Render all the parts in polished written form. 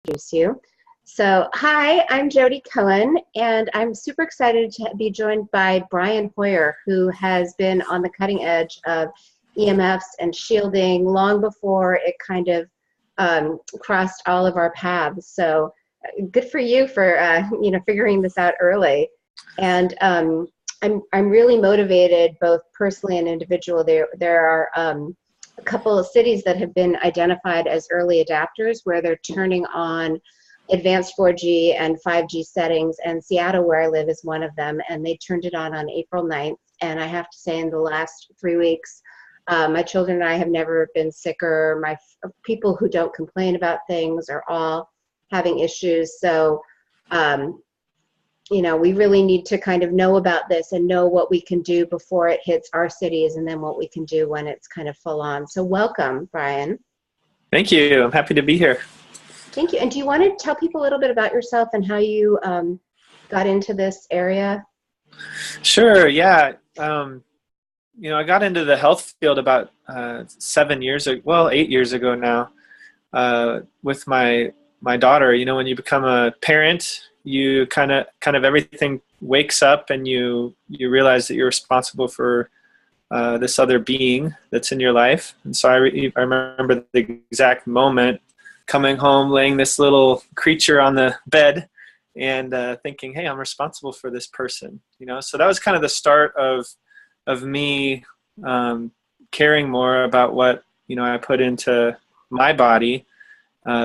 introduce you. So, hi, I'm Jodi Cohen, and I'm super excited to be joined by Brian Hoyer, who has been on the cutting edge of EMFs and shielding long before it kind of crossed all of our paths. So, good for you for figuring this out early. And I'm really motivated, both personally and individual. There are a couple of cities that have been identified as early adapters where they're turning on advanced 4G and 5G settings, and Seattle, where I live, is one of them, and they turned it on April 9th. And I have to say, in the last 3 weeks, my children and I have never been sicker. My people who don't complain about things are all having issues. So, we really need to kind of know about this and know what we can do before it hits our cities, and then what we can do when it's kind of full on. So welcome, Brian. Thank you. I'm happy to be here. Thank you. And do you want to tell people a little bit about yourself and how you got into this area? Sure. Yeah. I got into the health field about 8 years ago now, with my daughter. When you become a parent, you kind of everything wakes up, and you realize that you're responsible for this other being that's in your life. And so I remember the exact moment coming home, laying this little creature on the bed, and thinking, hey, I'm responsible for this person. So that was kind of the start of me caring more about what I put into my body,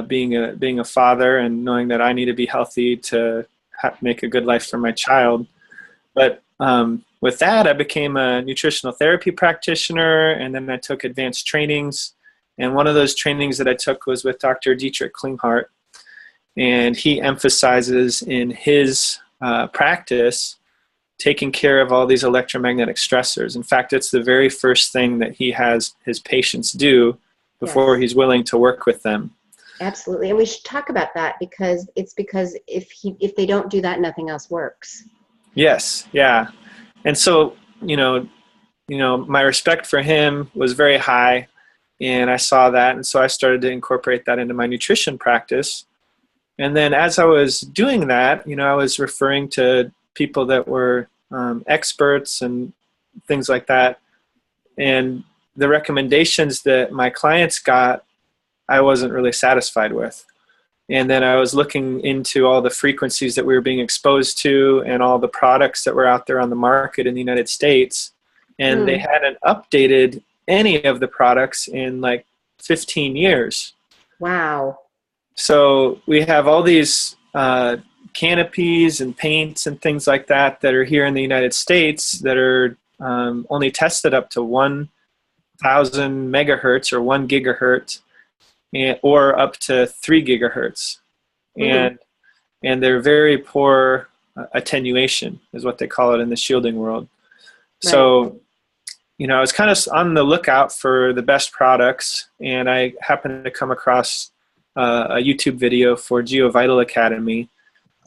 being a father, and knowing that I need to be healthy to make a good life for my child. But with that, I became a nutritional therapy practitioner, and then I took advanced trainings. And one of those trainings that I took was with Dr. Dietrich Klinghardt, and he emphasizes in his practice taking care of all these electromagnetic stressors. In fact, it's the very first thing that he has his patients do before he's willing to work with them. Absolutely, and we should talk about that, because if they don't do that, nothing else works. Yes, yeah, and so my respect for him was very high. And I saw that, and so I started to incorporate that into my nutrition practice. And then as I was doing that, I was referring to people that were experts and things like that. And the recommendations that my clients got, I wasn't really satisfied with. And then I was looking into all the frequencies that we were being exposed to and all the products that were out there on the market in the United States. And they hadn't updated any of the products in like 15 years. Wow. So we have all these canopies and paints and things like that are here in the United States that are only tested up to 1,000 megahertz or 1 gigahertz, or up to 3 gigahertz. And they're very poor attenuation is what they call it in the shielding world. Right. So I was kind of on the lookout for the best products, and I happened to come across a YouTube video for GeoVital Academy,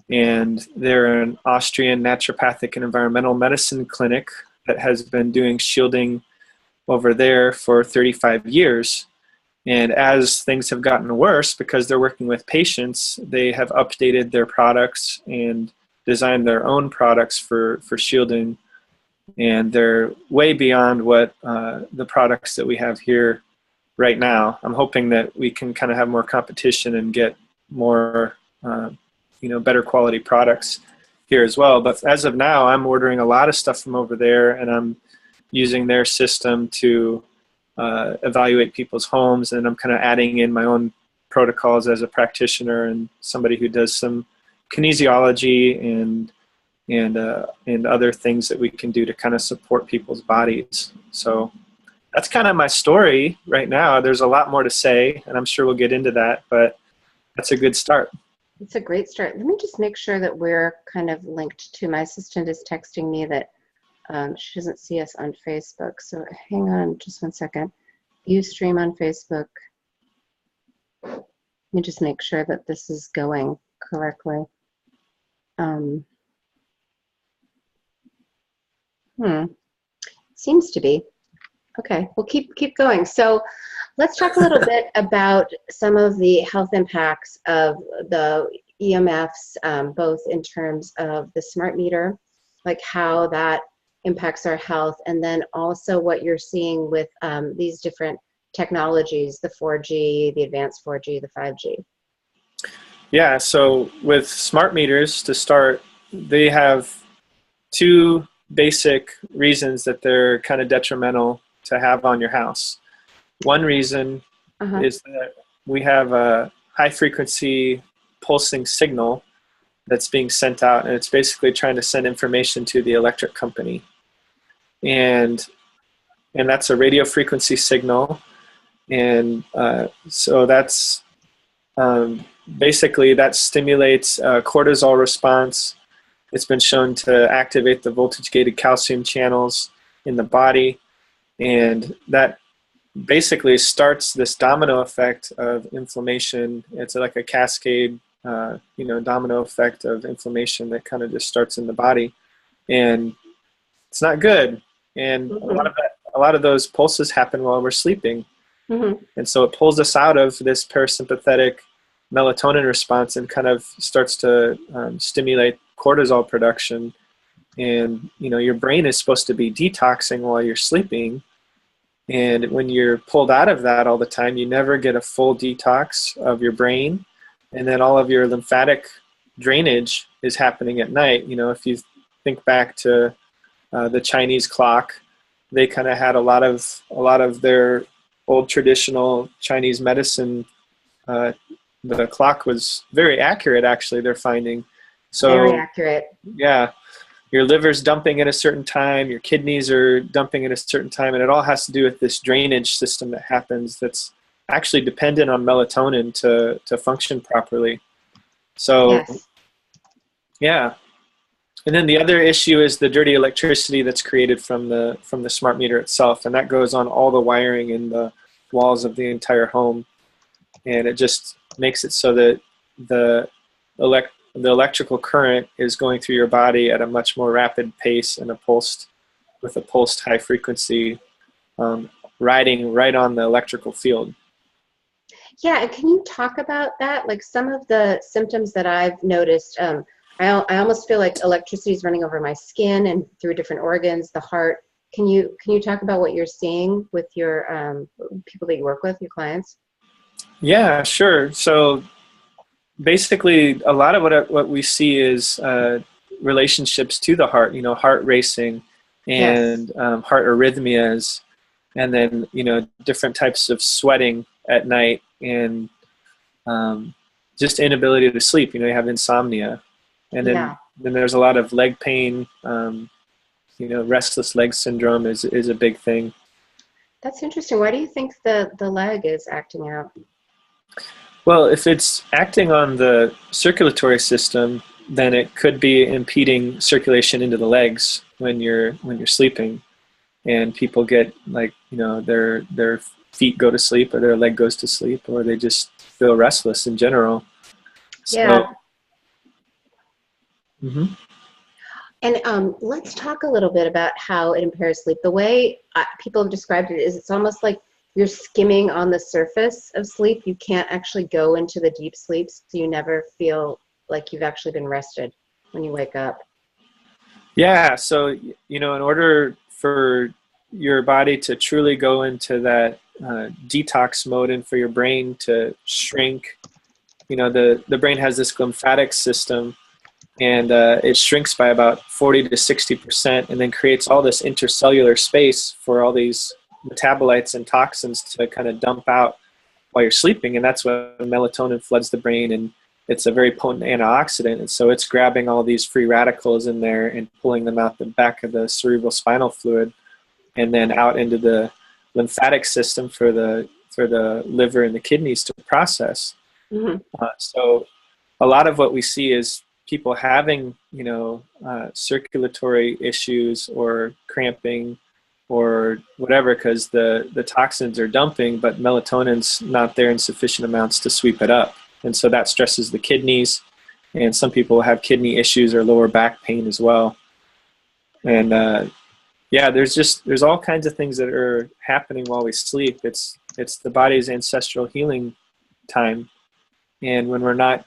and they're an Austrian naturopathic and environmental medicine clinic that has been doing shielding over there for 35 years. And as things have gotten worse, because they're working with patients, they have updated their products and designed their own products for shielding. And they're way beyond what the products that we have here right now. I'm hoping that we can kind of have more competition and get more, better quality products here as well. But as of now, I'm ordering a lot of stuff from over there, and I'm using their system to evaluate people's homes, and I'm kind of adding in my own protocols as a practitioner and somebody who does some kinesiology and other things that we can do to kind of support people's bodies. So that's kind of my story right now. There's a lot more to say, and I'm sure we'll get into that, but that's a good start. It's a great start. Let me just make sure that we're kind of linked to, my assistant is texting me that she doesn't see us on Facebook. So hang on just one second. You stream on Facebook. Let me just make sure that this is going correctly. Seems to be. Okay, well, keep going. So let's talk a little bit about some of the health impacts of the EMFs, both in terms of the smart meter, like how that impacts our health, and then also what you're seeing with these different technologies, the 4G, the advanced 4G, the 5G. Yeah, so with smart meters to start, they have two basic reasons that they're kind of detrimental to have on your house. One reason is that we have a high frequency pulsing signal that's being sent out, and it's basically trying to send information to the electric company. And that's a radio frequency signal. And so that's basically that stimulates cortisol response. It's been shown to activate the voltage-gated calcium channels in the body, and that basically starts this domino effect of inflammation. It's like a cascade, domino effect of inflammation that kind of just starts in the body, and it's not good. And a lot of those pulses happen while we're sleeping, and so it pulls us out of this parasympathetic melatonin response and kind of starts to stimulate cortisol production. And your brain is supposed to be detoxing while you're sleeping, and when you're pulled out of that all the time, you never get a full detox of your brain, and then all of your lymphatic drainage is happening at night. If you think back to the Chinese clock, they kind of had a lot of their old traditional Chinese medicine. The clock was very accurate, actually, they're finding. So, very accurate. Yeah. Your liver's dumping at a certain time, your kidneys are dumping at a certain time, and it all has to do with this drainage system that happens that's actually dependent on melatonin to function properly. So, yes. Yeah. And then the other issue is the dirty electricity that's created from the smart meter itself, and that goes on all the wiring in the walls of the entire home, and it just makes it so that the electrical current is going through your body at a much more rapid pace and with a pulsed high frequency riding right on the electrical field. Yeah, and can you talk about that? Like some of the symptoms that I've noticed, I almost feel like electricity is running over my skin and through different organs, the heart. Can you talk about what you're seeing with your people that you work with, your clients? Yeah, sure. So basically, a lot of what we see is relationships to the heart. Heart racing and heart arrhythmias, and then different types of sweating at night, and just inability to sleep. You have insomnia, and then there's a lot of leg pain. Restless leg syndrome is a big thing. That's interesting. Why do you think the leg is acting out? Well, if it's acting on the circulatory system, then it could be impeding circulation into the legs when you're sleeping, and people get their feet go to sleep, or their leg goes to sleep, or they just feel restless in general. Yeah. So, And let's talk a little bit about how it impairs sleep. The way people have described it is it's almost like you're skimming on the surface of sleep. You can't actually go into the deep sleeps, so you never feel like you've actually been rested when you wake up. Yeah, so in order for your body to truly go into that detox mode and for your brain to shrink, the brain has this lymphatic system, and it shrinks by about 40 to 60%, and then creates all this intercellular space for all these metabolites and toxins to kind of dump out while you're sleeping. And that's when melatonin floods the brain, and it's a very potent antioxidant, and so it's grabbing all these free radicals in there and pulling them out the back of the cerebral spinal fluid, and then out into the lymphatic system for the liver and the kidneys to process. So a lot of what we see is people having circulatory issues or cramping or whatever, because the toxins are dumping, but melatonin's not there in sufficient amounts to sweep it up. And so that stresses the kidneys, and some people have kidney issues or lower back pain as well. And Yeah, there's all kinds of things that are happening while we sleep. It's the body's ancestral healing time, and when we're not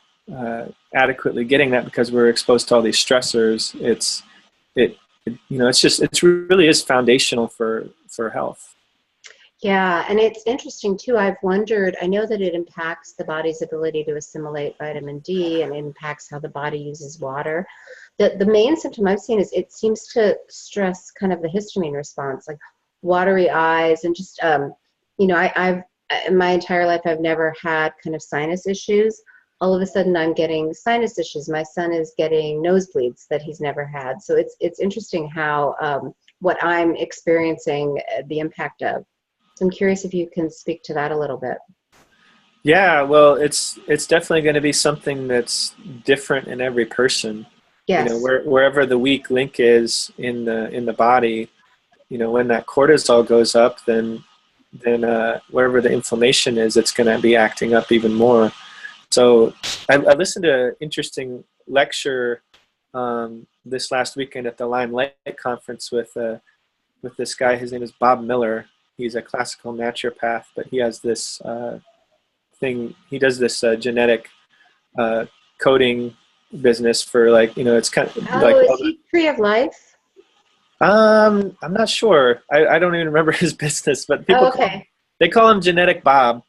adequately getting that because we're exposed to all these stressors, it really is foundational for health. Yeah, and it's interesting too. I've wondered, I know that it impacts the body's ability to assimilate vitamin D and impacts how the body uses water. The main symptom I've seen is it seems to stress kind of the histamine response, like watery eyes and just, I've in my entire life, I've never had kind of sinus issues. All of a sudden I'm getting sinus issues. My son is getting nosebleeds that he's never had. So it's interesting how what I'm experiencing the impact of. So I'm curious if you can speak to that a little bit. Yeah, well, it's definitely going to be something that's different in every person. Yes. Wherever the weak link is in the body, when that cortisol goes up, then wherever the inflammation is, it's going to be acting up even more. So I listened to an interesting lecture this last weekend at the Limelight Conference with this guy. His name is Bob Miller. He's a classical naturopath, but he has this thing. He does this genetic coding business for it's kind of is he Tree of Life? I'm not sure. I don't even remember his business, but people they call him Genetic Bob,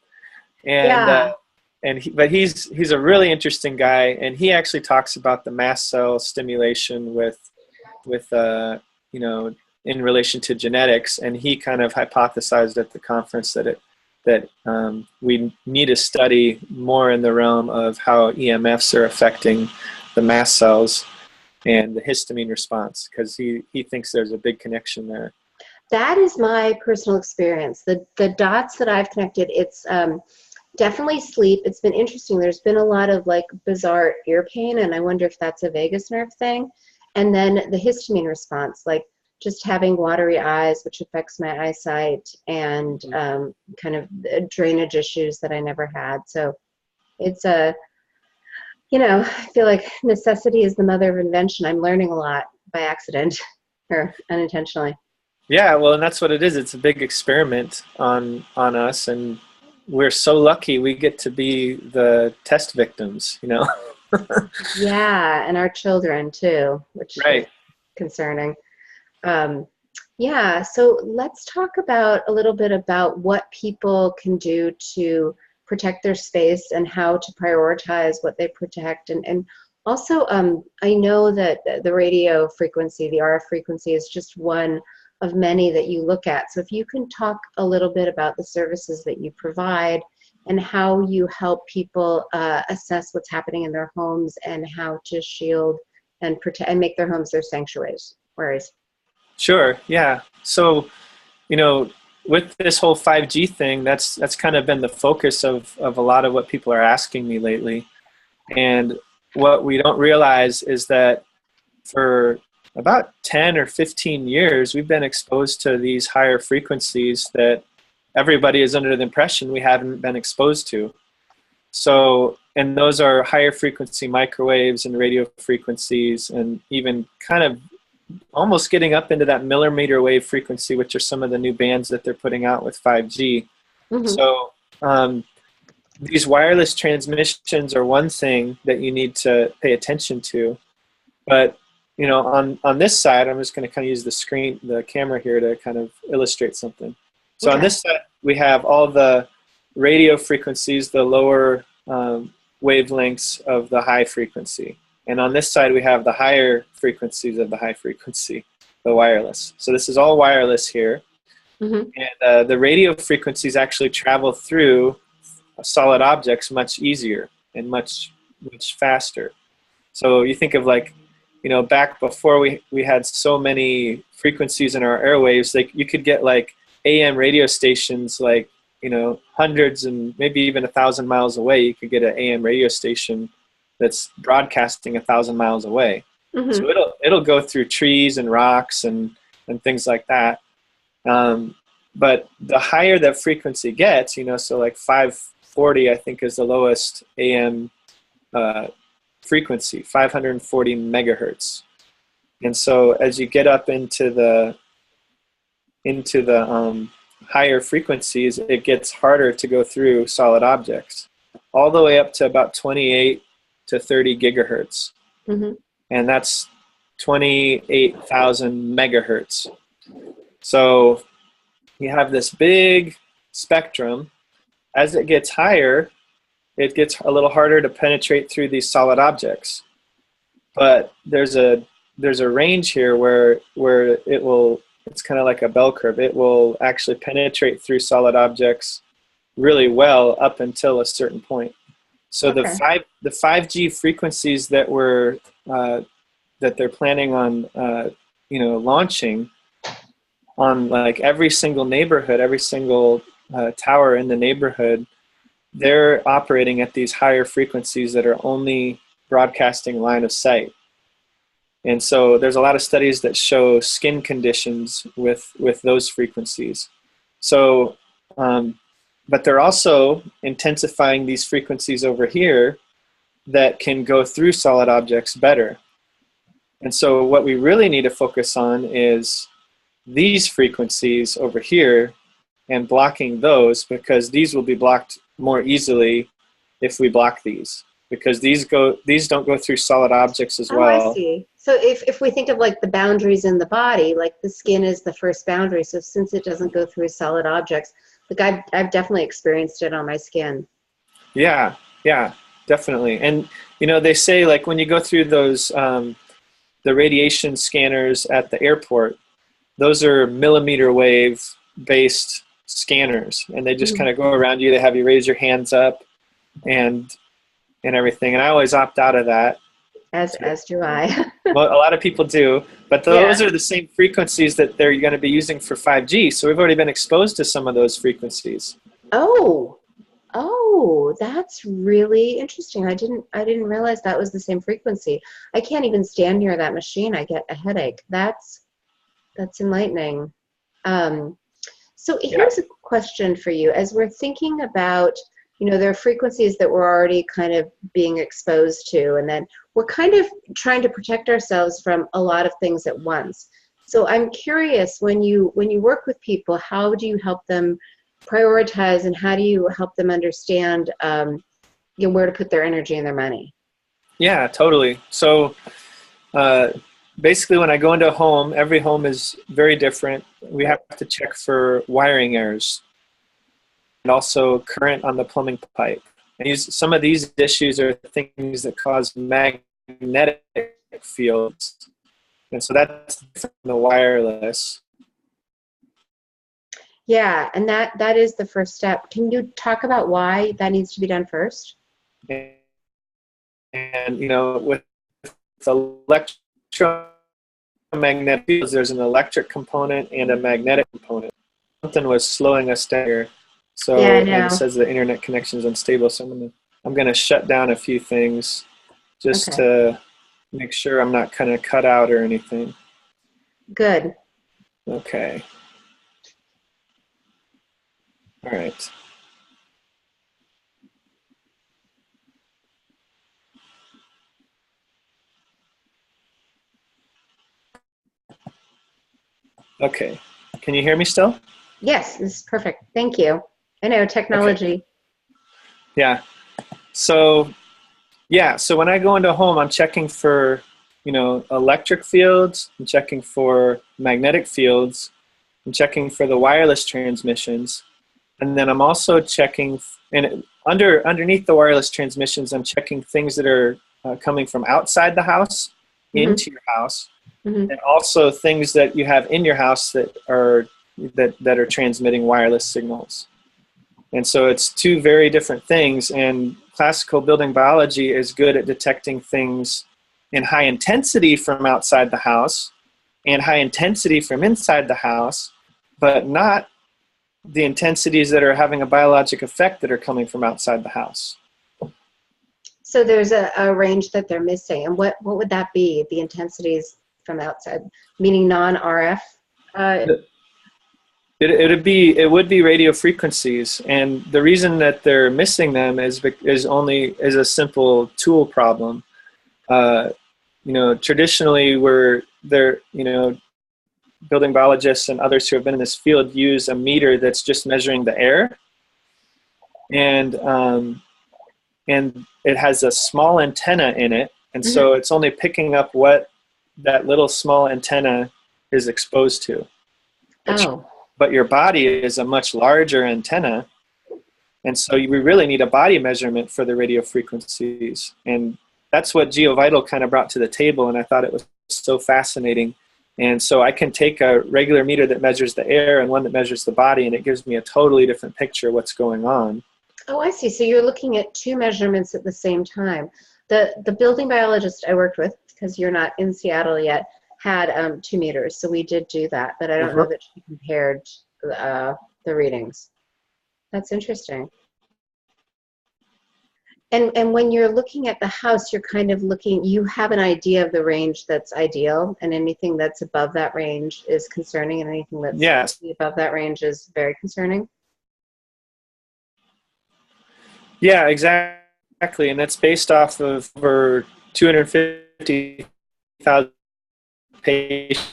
and but he's a really interesting guy, and he actually talks about the mast cell stimulation with in relation to genetics, and he kind of hypothesized at the conference that we need to study more in the realm of how EMFs are affecting the mast cells and the histamine response, because he thinks there's a big connection there. That is my personal experience. The dots that I've connected, it's definitely sleep. It's been interesting. There's been a lot of bizarre ear pain, and I wonder if that's a vagus nerve thing. And then the histamine response, just having watery eyes, which affects my eyesight, and kind of drainage issues that I never had. So it's I feel like necessity is the mother of invention. I'm learning a lot by accident or unintentionally. Yeah, well, and that's what it is. It's a big experiment on us, and we're so lucky we get to be the test victims, Yeah, and our children too, which is concerning. So let's talk a little bit about what people can do to protect their space and how to prioritize what they protect. And also, I know that the radio frequency, the RF frequency, is just one of many that you look at. So if you can talk a little bit about the services that you provide and how you help people assess what's happening in their homes and how to shield and protect and make their homes their sanctuaries. Sure. Yeah. So, with this whole 5G thing, that's kind of been the focus of a lot of what people are asking me lately. And what we don't realize is that for about 10 or 15 years, we've been exposed to these higher frequencies that everybody is under the impression we haven't been exposed to. So, and those are higher frequency microwaves and radio frequencies, and even kind of almost getting up into that millimeter wave frequency, which are some of the new bands that they're putting out with 5G. Mm-hmm. So these wireless transmissions are one thing that you need to pay attention to. But, on this side, I'm just going to kind of use the camera here to kind of illustrate something. So on this side, we have all the radio frequencies, the lower wavelengths of the high frequency. And on this side, we have the higher frequencies of the high frequency, the wireless. So this is all wireless here. Mm-hmm. And the radio frequencies actually travel through solid objects much easier and much faster. So you think of back before we had so many frequencies in our airwaves, you could get AM radio stations hundreds and maybe even 1,000 miles away. You could get an AM radio station that's broadcasting 1,000 miles away. Mm-hmm. So it'll go through trees and rocks and things like that. But the higher that frequency gets, so 540 I think is the lowest AM frequency, 540 megahertz. And so as you get up into the into the higher frequencies, it gets harder to go through solid objects, all the way up to about 28 to 30 gigahertz. Mm-hmm. And that's 28,000 megahertz. So you have this big spectrum. As it gets higher, it gets a little harder to penetrate through these solid objects. But there's a range here where it's kind of like a bell curve. It will actually penetrate through solid objects really well up until a certain point. So Okay. the 5G frequencies that they're planning on launching on like every single neighborhood, every single tower in the neighborhood, they're operating at these higher frequencies that are only broadcasting line of sight. And so there's a lot of studies that show skin conditions with those frequencies. So, but they're also intensifying these frequencies over here that can go through solid objects better. And so what we really need to focus on is these frequencies over here and blocking those, because these will be blocked more easily if we block these, because these don't go through solid objects as well. Oh, I see. So if we think of like the boundaries in the body, like the skin is the first boundary. So since it doesn't go through solid objects, like I've definitely experienced it on my skin. Yeah, definitely. And they say like when you go through those the radiation scanners at the airport, those are millimeter wave based scanners, and they just kind of go around you. They have you raise your hands up and everything. And I always opt out of that. As do I. Well, a lot of people do, but those are the same frequencies that they're going to be using for 5G. So we've already been exposed to some of those frequencies. Oh, that's really interesting. I didn't realize that was the same frequency. I can't even stand near that machine. I get a headache. That's enlightening. So here's a question for you. As we're thinking about, there are frequencies that we're already kind of being exposed to, and then we're kind of trying to protect ourselves from a lot of things at once. So I'm curious, when you work with people, how do you help them prioritize, and how do you help them understand where to put their energy and their money? Yeah, totally. So basically, when I go into a home, every home is very different. We have to check for wiring errors and also current on the plumbing pipe. And some of these issues are things that cause magnetic fields. And so that's different from the wireless. Yeah, and that is the first step. Can you talk about why that needs to be done first? And with electromagnetic fields, there's an electric component and a magnetic component. Something was slowing us down here. So it says the internet connection is unstable. So I'm gonna shut down a few things just to make sure I'm not kind of cut out or anything. Good. Okay. All right. Okay. Can you hear me still? Yes, this is perfect. Thank you. I know technology. Okay. Yeah. So when I go into a home, I'm checking for, electric fields. I'm checking for magnetic fields. I'm checking for the wireless transmissions. And then I'm also checking, and underneath the wireless transmissions, I'm checking things that are coming from outside the house into your house, and also things that you have in your house that are transmitting wireless signals. And so it's two very different things. And classical building biology is good at detecting things in high intensity from outside the house and high intensity from inside the house, but not the intensities that are having a biologic effect that are coming from outside the house. So there's a range that they're missing. And what would that be, the intensities from outside, meaning non-RF? It would be radio frequencies, and the reason that they're missing them is a simple tool problem. Traditionally, building biologists and others who have been in this field use a meter that's just measuring the air, and it has a small antenna in it, and so it's only picking up what that little small antenna is exposed to. But your body is a much larger antenna, and so we really need a body measurement for the radio frequencies, and that's what GeoVital kind of brought to the table, and I thought it was so fascinating. And so I can take a regular meter that measures the air and one that measures the body, and it gives me a totally different picture of what's going on. Oh, I see. So you're looking at two measurements at the same time. The building biologist I worked with, because you're not in Seattle yet, had 2 meters. So we did do that, but I don't know that she compared the readings. That's interesting. And when you're looking at the house, you're kind of looking, you have an idea of the range that's ideal, and anything that's above that range is concerning, and anything that's above that range is very concerning? Yeah, exactly. And that's based off of over 250,000 patients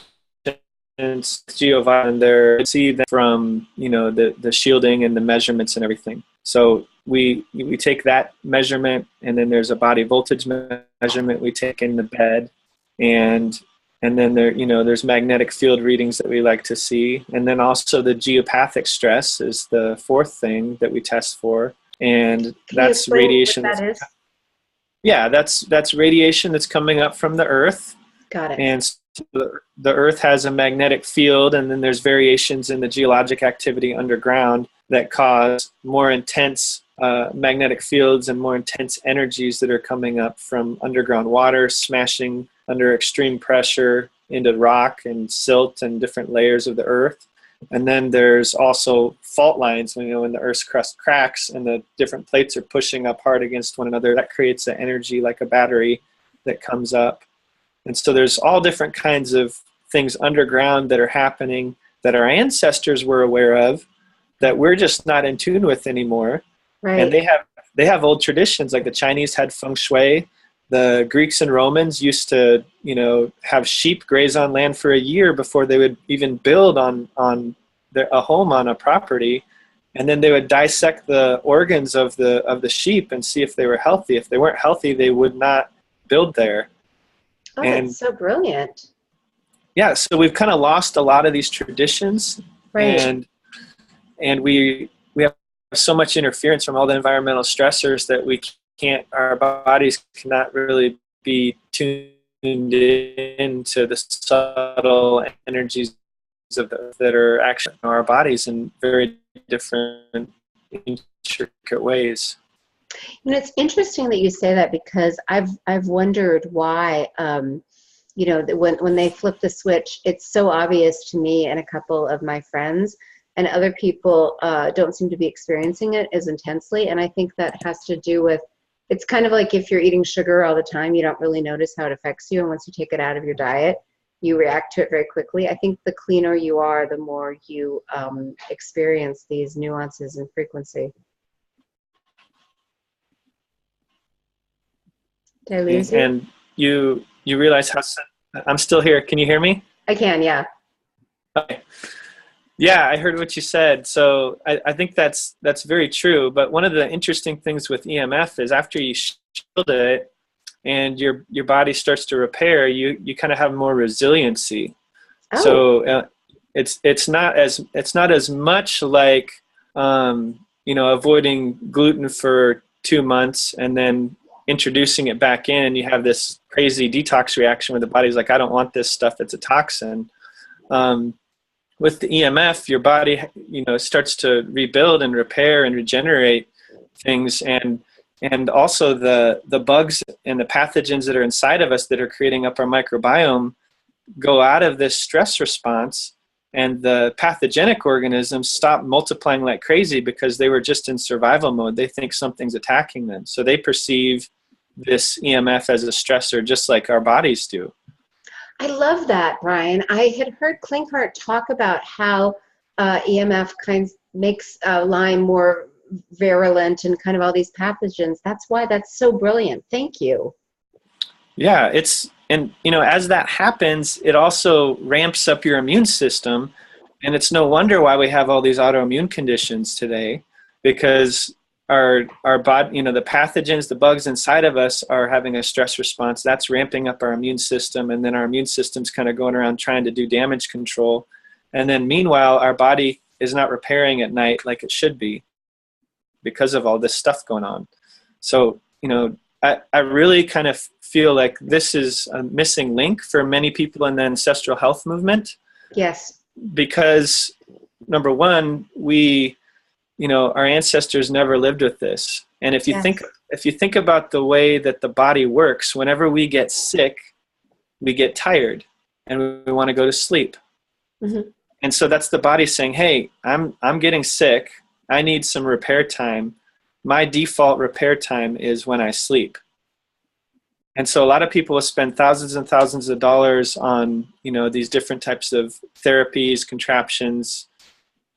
GeoVital, and they're see them from, you know, the shielding and the measurements and everything. So we take that measurement, and then there's a body voltage measurement we take in the bed, and then there's magnetic field readings that we like to see, and then also the geopathic stress is the 4th thing that we test for, and that's radiation. What that is? Yeah, that's radiation that's coming up from the Earth. Got it. And the Earth has a magnetic field, and then there's variations in the geologic activity underground that cause more intense magnetic fields and more intense energies that are coming up from underground water, smashing under extreme pressure into rock and silt and different layers of the Earth. And then there's also fault lines, when the Earth's crust cracks and the different plates are pushing up hard against one another. That creates an energy like a battery that comes up. And so there's all different kinds of things underground that are happening that our ancestors were aware of, that we're just not in tune with anymore. Right. And they have old traditions, like the Chinese had feng shui. The Greeks and Romans used to, have sheep graze on land for a year before they would even build on a home on a property. And then they would dissect the organs of the sheep and see if they were healthy. If they weren't healthy, they would not build there. Oh, that's so brilliant. Yeah, so we've kind of lost a lot of these traditions. Right. And we have so much interference from all the environmental stressors that our bodies cannot really be tuned into the subtle energies that are actually in our bodies in very different, intricate ways. It's interesting that you say that, because I've wondered why, when they flip the switch, it's so obvious to me and a couple of my friends, and other people don't seem to be experiencing it as intensely. And I think that has to do with, it's kind of like if you're eating sugar all the time, you don't really notice how it affects you. And once you take it out of your diet, you react to it very quickly. I think the cleaner you are, the more you experience these nuances in frequency. Did I lose you? And you realize I'm still here. Can you hear me? I can, yeah. Okay. Yeah, I heard what you said. So I think that's very true. But one of the interesting things with EMF is after you shield it and your body starts to repair, you kind of have more resiliency. Oh. So it's not as much like avoiding gluten for 2 months and then introducing it back in, and you have this crazy detox reaction where the body's like, I don't want this stuff, it's a toxin. With the EMF, your body, starts to rebuild and repair and regenerate things, and also the bugs and the pathogens that are inside of us that are creating up our microbiome go out of this stress response, and the pathogenic organisms stop multiplying like crazy because they were just in survival mode. They think something's attacking them, so they perceive this EMF as a stressor, just like our bodies do. I love that, Brian. I had heard Klinghart talk about how EMF makes Lyme more virulent and kind of all these pathogens. That's why that's so brilliant. Thank you. Yeah, it's And, you know, as that happens, it also ramps up your immune system. And it's no wonder why we have all these autoimmune conditions today, because our body, you know, the pathogens, the bugs inside of us are having a stress response. That's ramping up our immune system. And then our immune system's kind of going around trying to do damage control. And then meanwhile, our body is not repairing at night like it should be because of all this stuff going on. So, you know, I really kind of feel like this is a missing link for many people in the ancestral health movement. Yes. Because number one, we, you know, our ancestors never lived with this. And if you think about the way that the body works, whenever we get sick, we get tired and we want to go to sleep. Mm-hmm. And so that's the body saying, hey, I'm getting sick. I need some repair time. My default repair time is when I sleep. And so a lot of people will spend thousands and thousands of dollars on, you know, these different types of therapies, contraptions,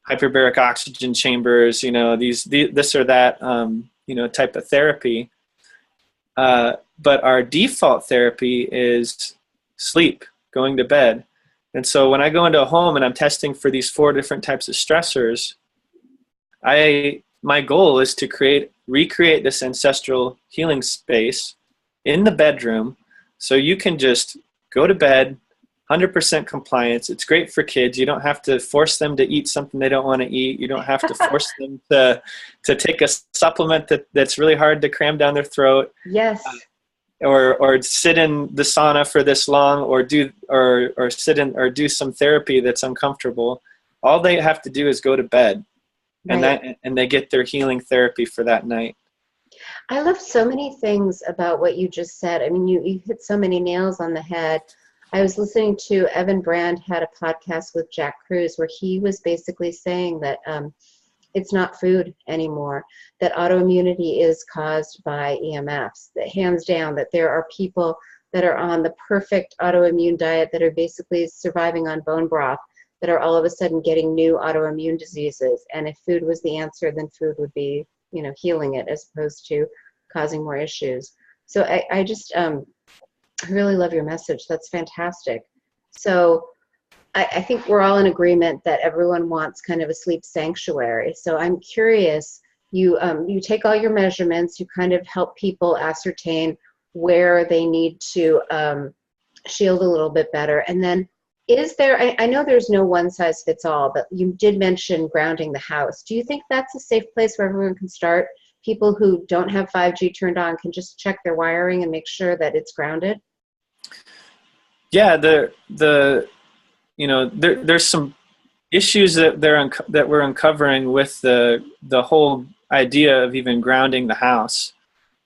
hyperbaric oxygen chambers, you know, this or that, you know, type of therapy. But our default therapy is sleep, going to bed. And so when I go into a home and I'm testing for these 4 different types of stressors, my goal is to recreate this ancestral healing space in the bedroom so you can just go to bed, 100% compliance. It's great for kids. You don't have to force them to eat something they don't want to eat. You don't have to force them to take a supplement that's really hard to cram down their throat. Yes. Or sit in the sauna for this long, or do some therapy that's uncomfortable. All they have to do is go to bed. Right. And they get their healing therapy for that night. I love so many things about what you just said. I mean, you hit so many nails on the head. I was listening to Evan Brand had a podcast with Jack Cruz where he was basically saying that it's not food anymore, that autoimmunity is caused by EMFs, that hands down, that there are people that are on the perfect autoimmune diet that are basically surviving on bone broth, that are all of a sudden getting new autoimmune diseases. And if food was the answer, then food would be, you know, healing it as opposed to causing more issues. So I just really love your message. That's fantastic. So I think we're all in agreement that everyone wants kind of a sleep sanctuary. So I'm curious, you take all your measurements, you kind of help people ascertain where they need to shield a little bit better. And then is there, I know there's no one size fits all, but you did mention grounding the house. Do you think that's a safe place where everyone can start? People who don't have 5G turned on can just check their wiring and make sure that it's grounded? Yeah, you know, there's some issues that we're uncovering with the whole idea of even grounding the house,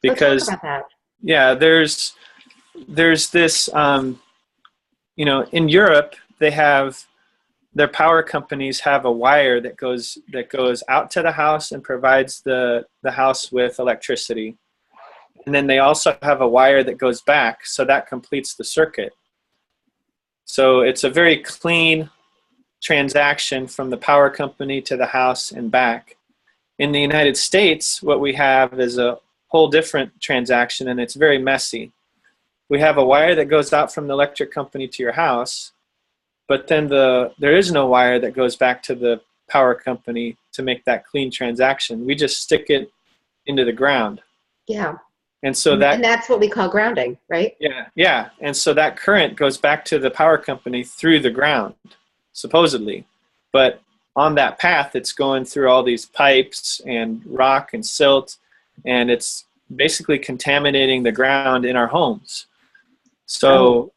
because let's talk about that. Yeah, there's this you know, in Europe their power companies have a wire that goes out to the house and provides the house with electricity, and then they also have a wire that goes back, so that completes the circuit. So it's a very clean transaction from the power company to the house and back. In the United States, what we have is a whole different transaction, and it's very messy. We have a wire that goes out from the electric company to your house, but then there is no wire that goes back to the power company to make that clean transaction. We just stick it into the ground. Yeah. And so that's what we call grounding, right? Yeah. And so that current goes back to the power company through the ground, supposedly. But on that path, it's going through all these pipes and rock and silt, and it's basically contaminating the ground in our homes. So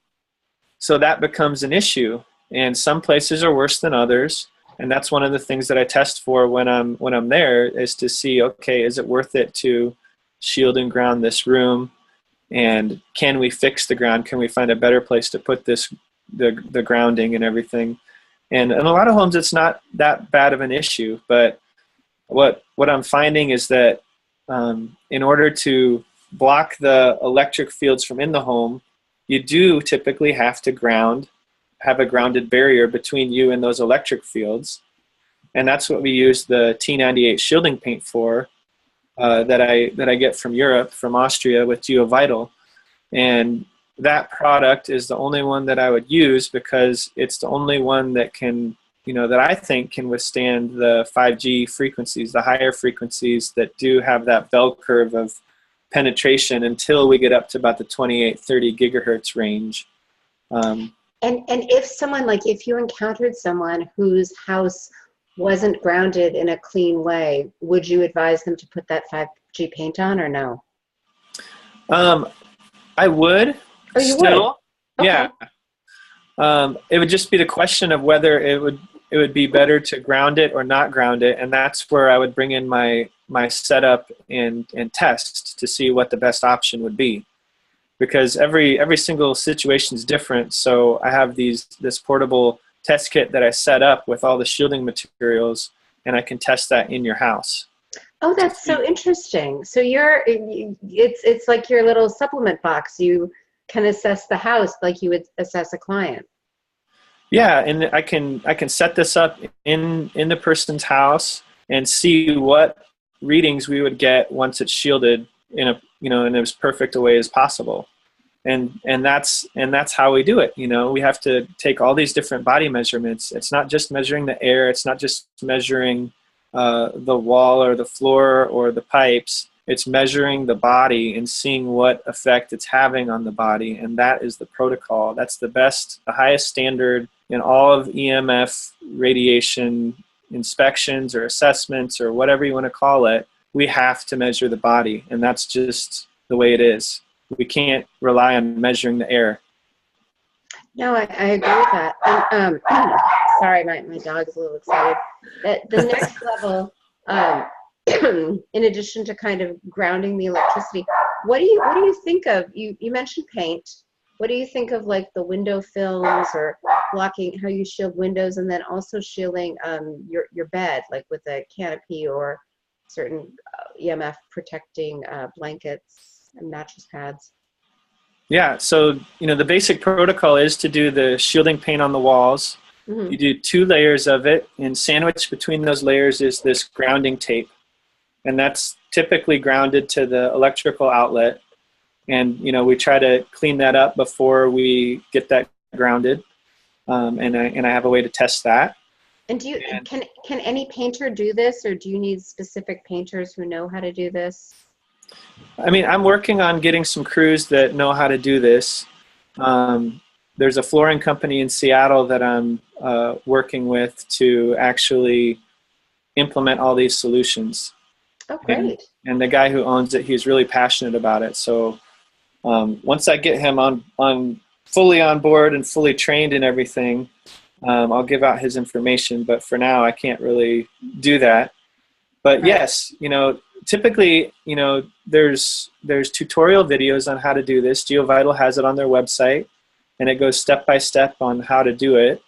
that becomes an issue, and some places are worse than others. And that's one of the things that I test for when I'm there, is to see, okay, is it worth it to shield and ground this room, and can we fix the ground? Can we find a better place to put the grounding and everything? And in a lot of homes, it's not that bad of an issue. But what I'm finding is that in order to block the electric fields from in the home, you do typically have to have a grounded barrier between you and those electric fields. And that's what we use the T98 shielding paint for, that I get from Europe, from Austria, with GeoVital. And that product is the only one that I would use, because it's the only one that can, that I think can withstand the 5G frequencies, the higher frequencies that do have that bell curve of penetration until we get up to about the 28, 30 gigahertz range. And if someone, like if you encountered someone whose house wasn't grounded in a clean way, would you advise them to put that 5G paint on, or no? I would. Oh, you still, would? Okay. Yeah. It would just be the question of whether it would be better to ground it or not ground it, and that's where I would bring in my setup and test to see what the best option would be, because every single situation is different. So I have this portable test kit that I set up with all the shielding materials, and I can test that in your house. Oh, that's so interesting. So it's like your little supplement box. You can assess the house like you would assess a client. Yeah, and I can set this up in the person's house and see what readings we would get once it's shielded in as perfect a way as possible. And that's how we do it. We have to take all these different body measurements. It's not just measuring the air. It's not just measuring the wall or the floor or the pipes. It's measuring the body and seeing what effect it's having on the body. And that is the protocol. That's the highest standard in all of EMF radiation inspections or assessments or whatever you want to call it. We have to measure the body, and that's just the way it is. We can't rely on measuring the air. No, I agree with that. And, sorry, my dog's a little excited. The next level, in addition to kind of grounding the electricity, what do you think of? You mentioned paint. What do you think of like the window films, or blocking, how you shield windows, and then also shielding your bed, like with a canopy or certain EMF protecting blankets and mattress pads? Yeah, so the basic protocol is to do the shielding paint on the walls. Mm-hmm. You do 2 layers of it, and sandwiched between those layers is this grounding tape, and that's typically grounded to the electrical outlet. And we try to clean that up before we get that grounded, and I have a way to test that. And can any painter do this, or do you need specific painters who know how to do this? I mean, I'm working on getting some crews that know how to do this. There's a flooring company in Seattle that I'm working with to actually implement all these solutions. Oh, great. And the guy who owns it, he's really passionate about it. So once I get him on fully on board and fully trained and everything, I'll give out his information. But for now, I can't really do that. But right. Yes, typically, there's tutorial videos on how to do this. GeoVital has it on their website, and it goes step by step on how to do it.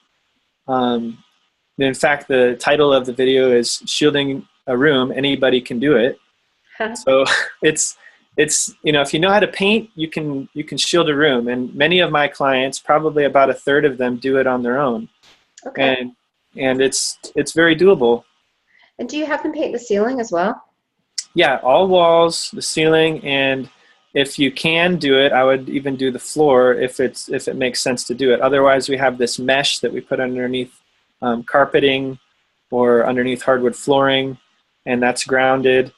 In fact, the title of the video is "Shielding a Room. Anybody can do it." So it's if you know how to paint, you can shield a room. And many of my clients, probably about a third of them, do it on their own. Okay. And it's very doable. And do you have them paint the ceiling as well? Yeah, all walls, the ceiling, and if you can do it, I would even do the floor if it makes sense to do it. Otherwise, we have this mesh that we put underneath carpeting or underneath hardwood flooring, and that's grounded.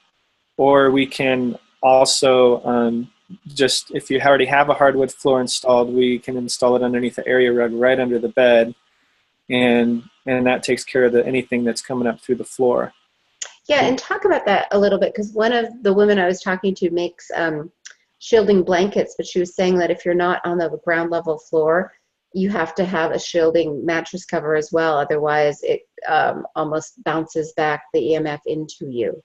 Or we can also just, if you already have a hardwood floor installed, we can install it underneath the area rug right under the bed, and that takes care of anything that's coming up through the floor. Yeah, and talk about that a little bit, because one of the women I was talking to makes shielding blankets, but she was saying that if you're not on the ground level floor, you have to have a shielding mattress cover as well. Otherwise, it almost bounces back the EMF into you.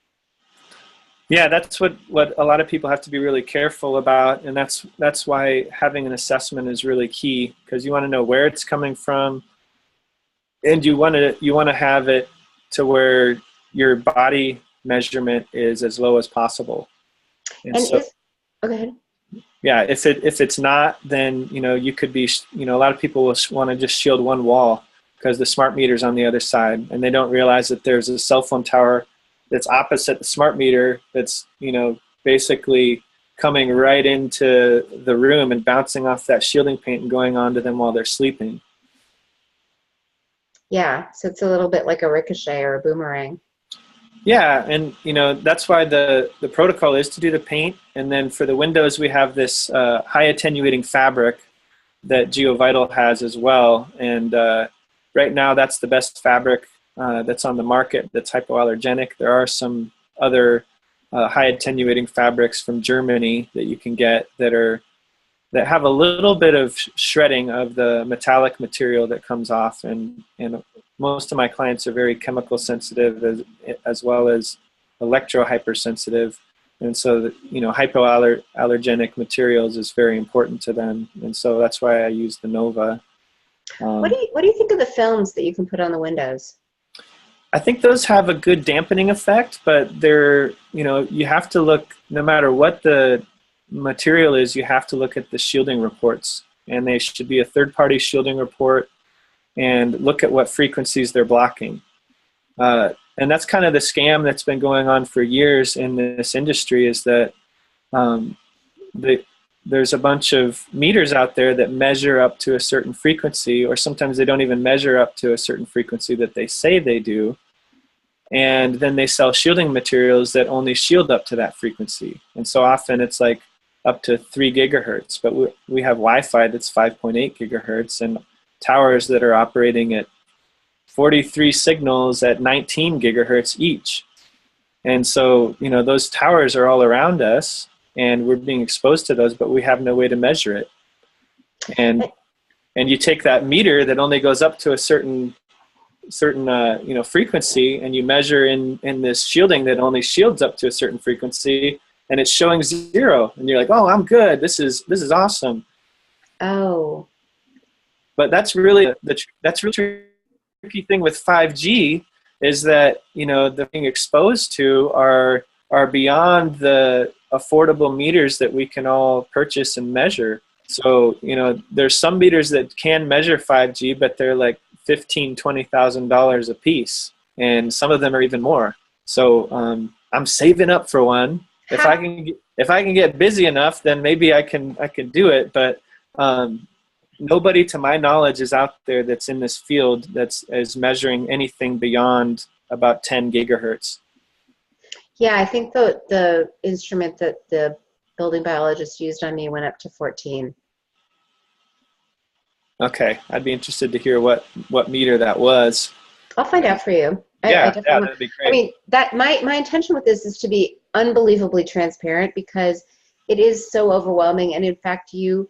Yeah, that's what a lot of people have to be really careful about, and that's why having an assessment is really key, because you want to know where it's coming from, and you want to have it to where your body measurement is as low as possible. And so, go ahead. Yeah, if it's not, then you could be a lot of people will want to just shield one wall because the smart meter's on the other side, and they don't realize that there's a cell phone tower that's opposite the smart meter that's basically coming right into the room and bouncing off that shielding paint and going onto them while they're sleeping. Yeah, so it's a little bit like a ricochet or a boomerang. Yeah, and that's why the protocol is to do the paint, and then for the windows we have this high attenuating fabric that GeoVital has as well, and right now that's the best fabric that's on the market that's hypoallergenic. There are some other high attenuating fabrics from Germany that you can get that have a little bit of shredding of the metallic material that comes off, and most of my clients are very chemical sensitive as well as electro hypersensitive, and so hypoallergenic materials is very important to them, and so that's why I use the Nova. What do you think of the films that you can put on the windows? I think those have a good dampening effect, but they're, you have to look, no matter what the material is, you have to look at the shielding reports, and they should be a third-party shielding report, and look at what frequencies they're blocking. And that's kind of the scam that's been going on for years in this industry, is that there's a bunch of meters out there that measure up to a certain frequency, or sometimes they don't even measure up to a certain frequency that they say they do. And then they sell shielding materials that only shield up to that frequency. And so often it's like up to 3 gigahertz, but we have Wi-Fi that's 5.8 gigahertz and towers that are operating at 43 signals at 19 gigahertz each. And so, those towers are all around us, and we're being exposed to those, but we have no way to measure it. And you take that meter that only goes up to a certain frequency, and you measure in this shielding that only shields up to a certain frequency, and it's showing 0, and you're like, oh, I'm good. This is awesome. Oh. But that's really that's really tricky thing with 5G, is that the being exposed to are beyond the affordable meters that we can all purchase and measure. So there's some meters that can measure 5G, but they're like $15,000-$20,000 a piece, and some of them are even more. So I'm saving up for one. If I can get busy enough, then maybe I can do it. But nobody, to my knowledge, is out there that's in this field is measuring anything beyond about 10 gigahertz. Yeah, I think the instrument that the building biologist used on me went up to 14. Okay, I'd be interested to hear what meter that was. I'll find out for you. Yeah, that'd be great. I mean, my intention with this is to be unbelievably transparent, because it is so overwhelming. And in fact, you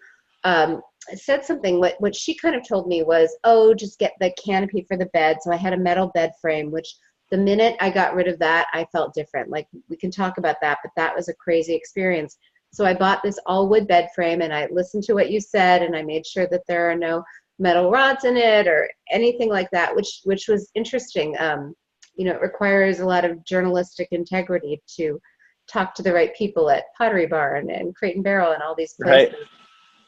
said something. What she kind of told me was, oh, just get the canopy for the bed. So I had a metal bed frame, which the minute I got rid of that, I felt different. Like, we can talk about that, but that was a crazy experience. So I bought this all wood bed frame, and I listened to what you said, and I made sure that there are no metal rods in it or anything like that, which was interesting. It requires a lot of journalistic integrity to talk to the right people at Pottery Barn and Crate and Barrel and all these places.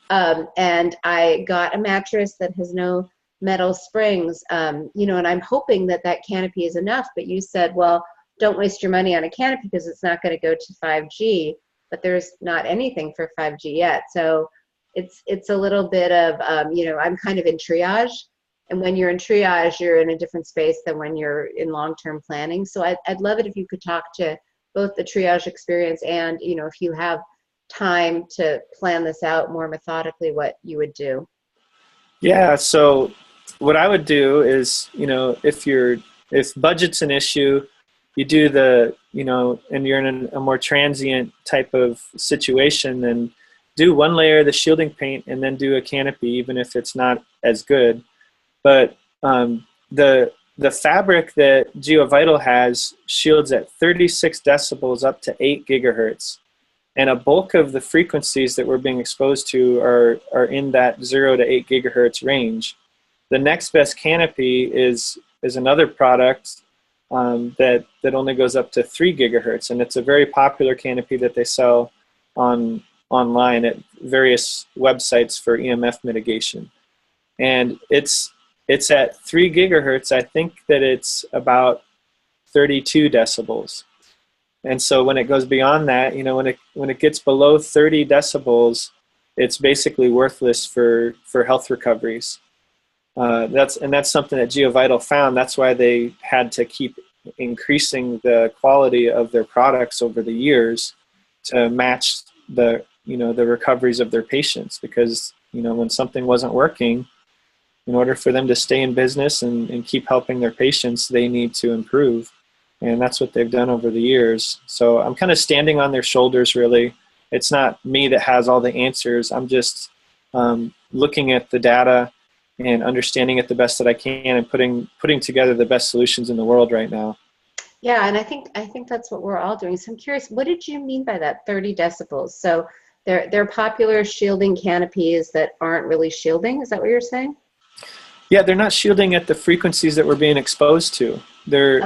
Right. And I got a mattress that has no metal springs, and I'm hoping that canopy is enough. But you said, well, don't waste your money on a canopy because it's not going to go to 5G. But there's not anything for 5G yet. So it's a little bit of, I'm kind of in triage. And when you're in triage, you're in a different space than when you're in long-term planning. So I'd love it if you could talk to both the triage experience and, if you have time to plan this out more methodically, what you would do. Yeah, so what I would do is, if budget's an issue, you do and you're in a more transient type of situation, then do one layer of the shielding paint and then do a canopy, even if it's not as good. But the fabric that GeoVital has shields at 36 decibels up to 8 gigahertz. And a bulk of the frequencies that we're being exposed to are in that 0 to 8 gigahertz range. The next best canopy is another product that only goes up to 3 gigahertz, and it's a very popular canopy that they sell online at various websites for EMF mitigation. And it's at 3 gigahertz. I think that it's about 32 decibels. And so when it goes beyond that, when it gets below 30 decibels, it's basically worthless for health recoveries. That's something that GeoVital found. That's why they had to keep increasing the quality of their products over the years to match the recoveries of their patients, because when something wasn't working, in order for them to stay in business and keep helping their patients, they need to improve. And that's what they've done over the years. So I'm kind of standing on their shoulders, really. It's not me that has all the answers. I'm just looking at the data and understanding it the best that I can, and putting together the best solutions in the world right now. Yeah, and I think that's what we're all doing. So I'm curious, what did you mean by that 30 decibels? So they're popular shielding canopies that aren't really shielding. Is that what you're saying? Yeah, they're not shielding at the frequencies that we're being exposed to. They're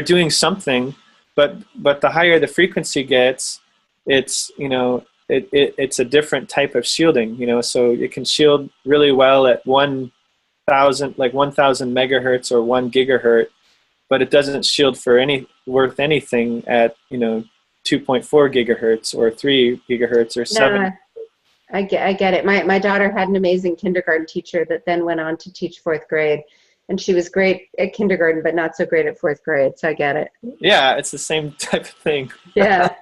doing something, but the higher the frequency gets, it's it's a different type of shielding. So it can shield really well at 1,000 megahertz or 1 gigahertz, but it doesn't shield for worth anything at 2.4 gigahertz or 3 gigahertz or 7. No, I get it. My daughter had an amazing kindergarten teacher that then went on to teach fourth grade, and she was great at kindergarten, but not so great at fourth grade. So I get it. Yeah, it's the same type of thing. Yeah.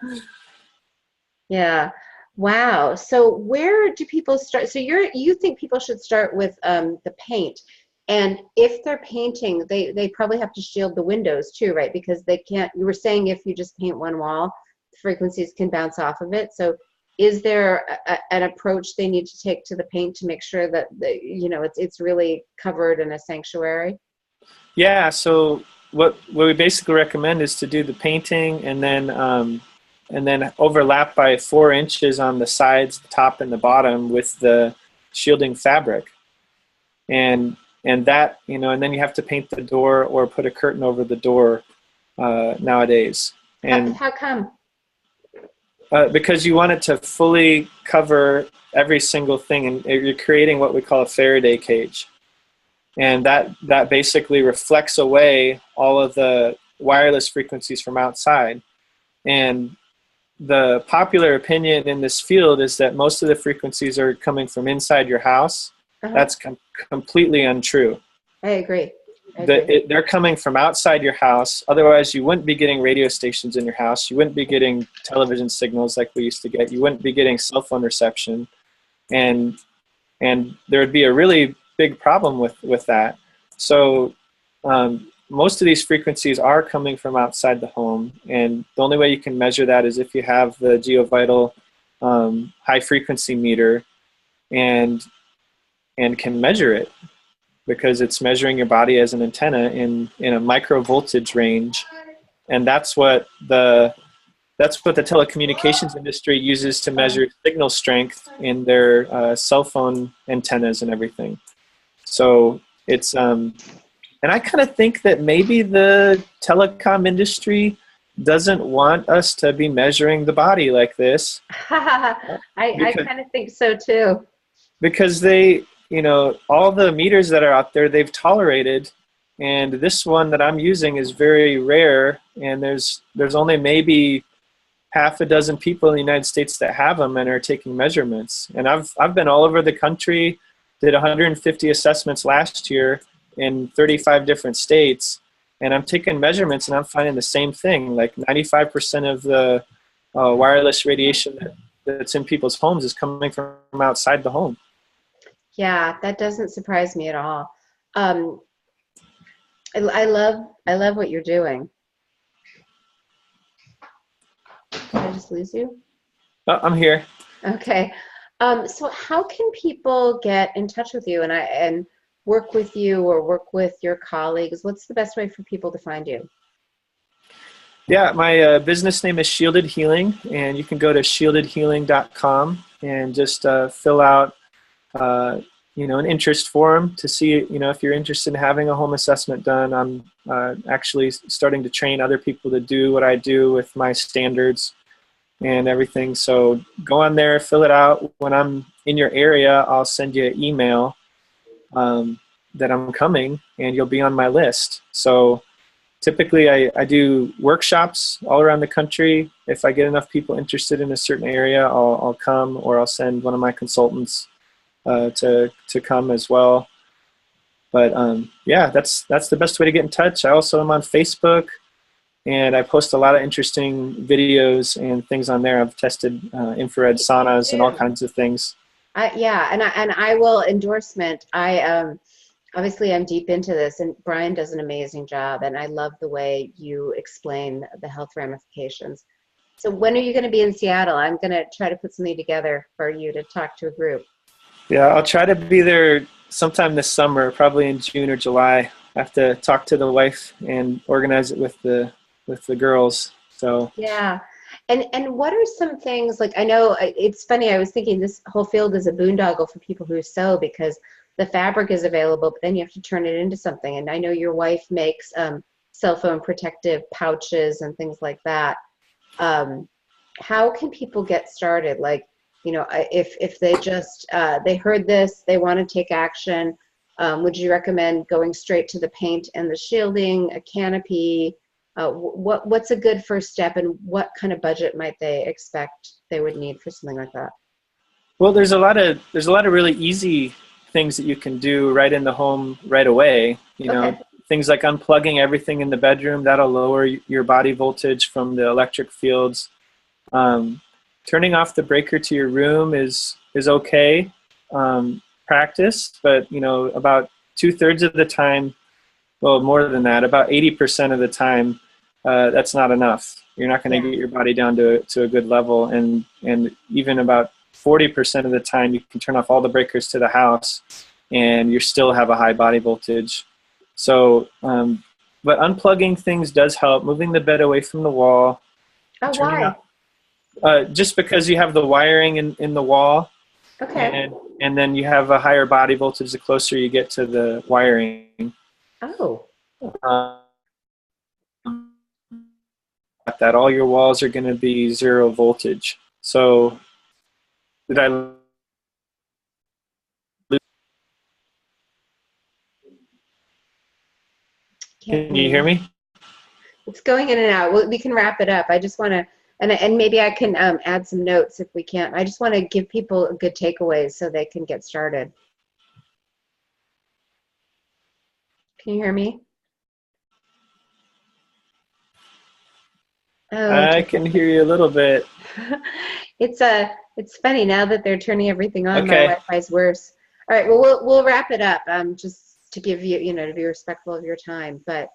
Yeah. Wow. So where do people start? So you think people should start with the paint, and if they're painting, they probably have to shield the windows too, right? Because they can't. You were saying if you just paint one wall, frequencies can bounce off of it. So is there an approach they need to take to the paint to make sure that it's really covered in a sanctuary? Yeah. So what we basically recommend is to do the painting, and then overlap by 4 inches on the sides, the top and the bottom, with the shielding fabric, and that and then you have to paint the door or put a curtain over the door nowadays. And How come? Because you want it to fully cover every single thing, and you're creating what we call a Faraday cage, and that basically reflects away all of the wireless frequencies from outside. And the popular opinion in this field is that most of the frequencies are coming from inside your house. Uh-huh. That's completely untrue. I agree. They're coming from outside your house. Otherwise, you wouldn't be getting radio stations in your house. You wouldn't be getting television signals like we used to get. You wouldn't be getting cell phone reception. And there would be a really big problem with that. So most of these frequencies are coming from outside the home. And the only way you can measure that is if you have the GeoVital high frequency meter and can measure it, because it's measuring your body as an antenna in a micro voltage range. And that's what the telecommunications industry uses to measure signal strength in their cell phone antennas and everything. So it's and I kind of think that maybe the telecom industry doesn't want us to be measuring the body like this. I kind of think so too. Because they, all the meters that are out there, they've tolerated, and this one that I'm using is very rare, and there's only maybe half a dozen people in the United States that have them and are taking measurements. And I've been all over the country, did 150 assessments last year in 35 different states, and I'm taking measurements and I'm finding the same thing. Like 95% of the wireless radiation that's in people's homes is coming from outside the home. Yeah, that doesn't surprise me at all. I love what you're doing. Did I just lose you? Oh, I'm here. Okay. So how can people get in touch with you and work with you or work with your colleagues? What's the best way for people to find you? Yeah, my business name is Shielded Healing, and you can go to shieldedhealing.com and just fill out an interest form to see, if you're interested in having a home assessment done. I'm actually starting to train other people to do what I do with my standards and everything. So go on there, fill it out. When I'm in your area, I'll send you an email that I'm coming, and you'll be on my list. So typically I do workshops all around the country. If I get enough people interested in a certain area, I'll come, or I'll send one of my consultants to come as well. But yeah, that's the best way to get in touch. I also am on Facebook, and I post a lot of interesting videos and things on there. I've tested infrared saunas and all kinds of things. Yeah, and I will endorsement. Obviously I'm deep into this, and Brian does an amazing job, and I love the way you explain the health ramifications. So when are you going to be in Seattle? I'm going to try to put something together for you to talk to a group. Yeah, I'll try to be there sometime this summer, probably in June or July. I have to talk to the wife and organize it with the girls. So yeah. And what are some things, like, I know it's funny, I was thinking this whole field is a boondoggle for people who sew, because the fabric is available, but then you have to turn it into something. And I know your wife makes cell phone protective pouches and things like that. How can people get started? Like, you know, if they just, they heard this, they want to take action, would you recommend going straight to the paint and the shielding, a canopy? What's a good first step, and what kind of budget might they expect they would need for something like that? well, there's a lot of really easy things that you can do right in the home right away. You know, Okay. things like unplugging everything in the bedroom, that'll lower your body voltage from the electric fields. Turning off the breaker to your room is okay practice, but you know, about 2/3 of the time, well, more than that, about 80% of the time, that's not enough. You're not going to get your body down to a good level, and even about 40% of the time, you can turn off all the breakers to the house, and you still have a high body voltage. So, but unplugging things does help. Moving the bed away from the wall. Oh, why? Just because you have the wiring in the wall, Okay. and then you have a higher body voltage the closer you get to the wiring. Oh. That all your walls are going to be 0 voltage. So did I lose? Can you hear me? It's going in and out. We can wrap it up. I just want to, and maybe I can add some notes if we can't. I just want to give people good takeaways so they can get started. Can you hear me? Oh, I can hear you a little bit. it's funny now that they're turning everything on. Okay. My Wi-Fi's worse. All right. Well, we'll wrap it up. Just to give you, to be respectful of your time, but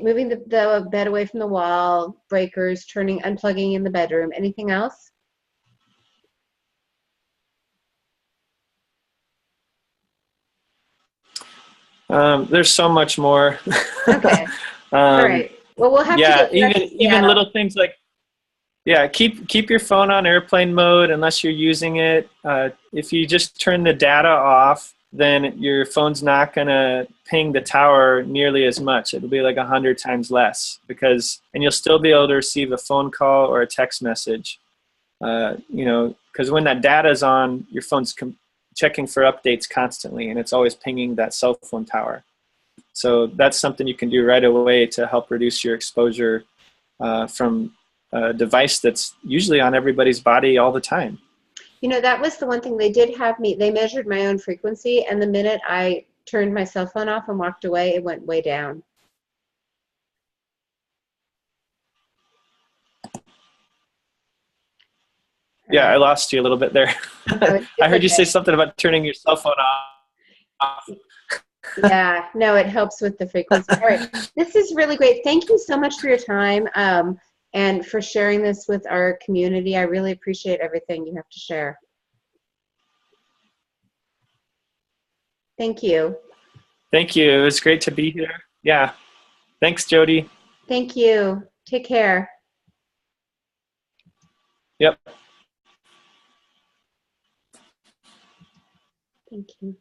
moving the bed away from the wall, breakers, unplugging in the bedroom. Anything else? There's so much more. Okay. All right. Well, we'll have to get even little things like, keep your phone on airplane mode unless you're using it. If you just turn the data off, then your phone's not going to ping the tower nearly as much. It'll be like 100 times less, and you'll still be able to receive a phone call or a text message. Because when that data is on, your phone's checking for updates constantly, and it's always pinging that cell phone tower. So that's something you can do right away to help reduce your exposure from a device that's usually on everybody's body all the time. That was the one thing they did have me. They measured my own frequency, and the minute I turned my cell phone off and walked away, it went way down. Yeah, I lost you a little bit there. I heard you say something about turning your cell phone off. Yeah, no, it helps with the frequency. All right, this is really great. Thank you so much for your time and for sharing this with our community. I really appreciate everything you have to share. Thank you. Thank you. It was great to be here. Yeah. Thanks, Jodi. Thank you. Take care. Yep. Thank you.